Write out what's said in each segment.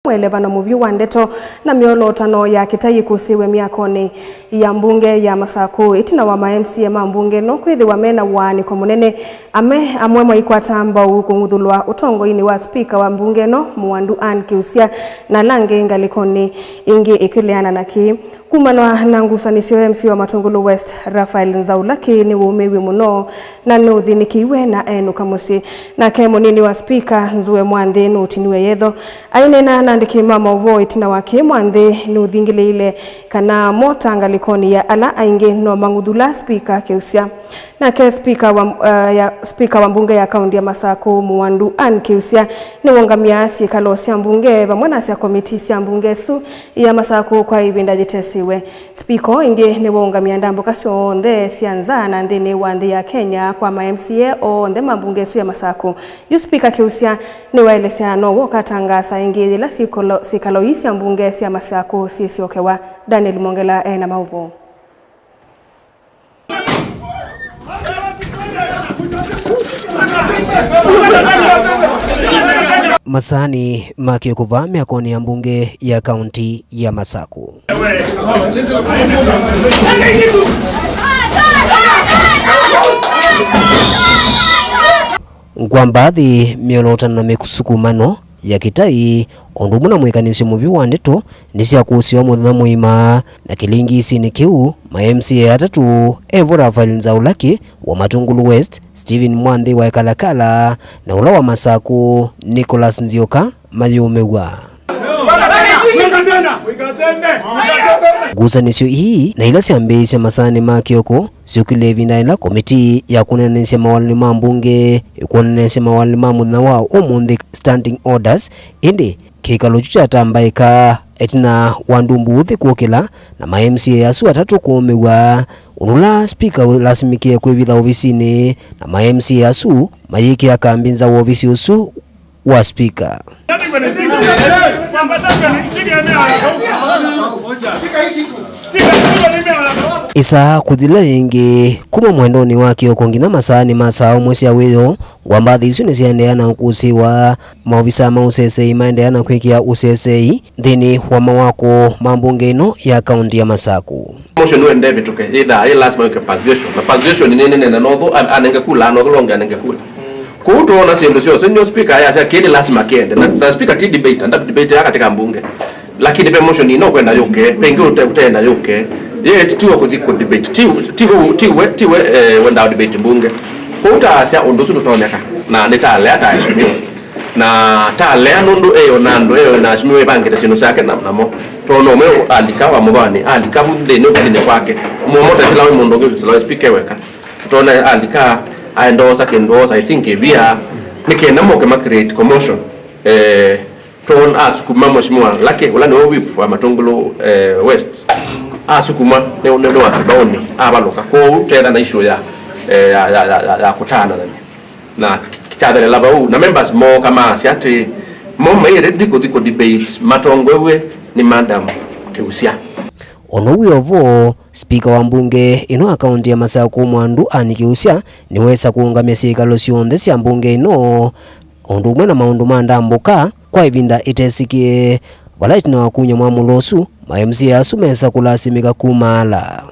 Mwelevano muvyu wa ndeto na miolotano ya kitayi kusiwe miakoni ya mbunge ya Masaku itina wa ma-MCA ma mbunge no kwithiwa mena wani kwa munene amwemwa ikwatamba ukungudhulwa utongo-ini wa spika wa mbunge no Muwandu Ann Kiusya na lange ngalikoni ingi ikileana naki kumanwa na ngusanisio MC wa Matungulu West Raphael Nzaulaki ni umewi muno na nuthinikiwe na enu kamusi na kemo nini wa spika Nzue Mwandhi nutiniwe yetho ainena nandiki mama uvo itina wake Mwandhi nuthingile ile kana mota ngalikoni ya ala ainge no mangudhula spika Kiusya na ke spika wa mbunge ya kaunti ya Masaku Muwandu Ann Kiusya ni wongamia sikalo cia mbunge vamwe cia komiti cia mbunge su ya Masaku kwa ivinda jitesiwe spika ingi ni wongamia ndambuka cionthe cianza na nthini wa nthi ya Kenya kwa ma-MCA onthe mambunge su ya Masaku yu spika Kiusya ni waelesea no wokatangasa ingi ila sikalo cia mbunge cia Masaku ciiciokewa Daniel Mongela na mauvo Masani makiokova miakoni ya mbunge ya kaunti ya Masaku. Kwa baadhi miolotano na mekusukumano ya kitai ondu muna mwikanisyo muvyu wa ndeto nisia kuusio muthina muima na kilingi isini kiu ma-MCA atatu Evo Raphael Nzaulaki wa Matungulu West, Stephen Mwandhi wa Kalakala na ula wa Masaku Nicholas Nzioka mayumewa. Gusanisyo hii na ila siambeisya masani makioko siukilevi na ila komiti ya kunenesya mawalini ma mbunge kunenesya mawalini ma muthina wa umundi standing orders indi kikalo chucha tambaika etina wandumbu uthi kuokela na ma-MCA asu atatu kuomewa unula spika lasimikie kwivitha ofisini na ma-MCA asu mayiki akambinza wa ofisi usu wa spika. Isa kuthila ingi kuma mwendoni wa kiokongi na masani masao mwesi ya weyo ngwambathi isu nisiendeana ukusiwa maofisa ma UCSA maendeana kwikia UCSA nthini wa mawako mambunge ino ya kaunti ya Masaku. Motion wende bituke either I last month position na position ni nene na notho anengekula notho longa anengekula kutuona sindu sio senior speaker aya cia kindi lazima kende na speaker ti debate and debate ya katika mbunge lakini pe motion ino kwenda yuke pengi utenda yuke ye titiwa kuthiko debate tiwe wenda debate mbunge kuta cia undu su tutoneka na nitale ata ishimio na tale nundu nando na ishimio bangire sino ciake namo tono me alikawa mubani alikabu de no bisine kwake mumote silawe mundu ngi silawe speaker weka tona alika aendosa kendosa I think via nikenda moke ma create commotion ton asukuma mheshimiwa lake wala no whip wa Matungulu West asukuma ne wa kiboni abaluka ko tena na issue ya kutana na kitadele labau na members mo kama asiati mo mai ready ko debate matongwewe ni madam Kiusya. Ono yovo spika wa mbunge ino akaunti ya Masaku Muwandu Ann Kiusya niwesa kuungamia sikalo cionthe cia mbunge ino ondu umwe na maundu mandambuka kwa ivinda itesikie wala itina wakunya mwamulosu ma-MCA asu mesa kulasimika kumala.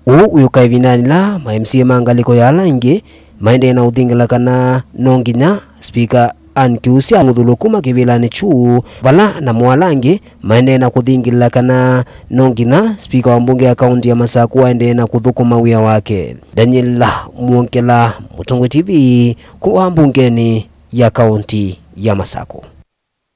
Uyuka ivinani la ma-MCA mangaliko ya alangi maende na uthingila kana nonginya spika Ann Kiusya muthulukuma kivilani chu vala na mwalangi maende na kuthingila kana nongina spika wa mbunge ya kaunti ya Masaku aende na kuthukuma wia wake. Daniel Mongela, Mutongo TV, kwa mbungeni ya kaunti ya Masaku.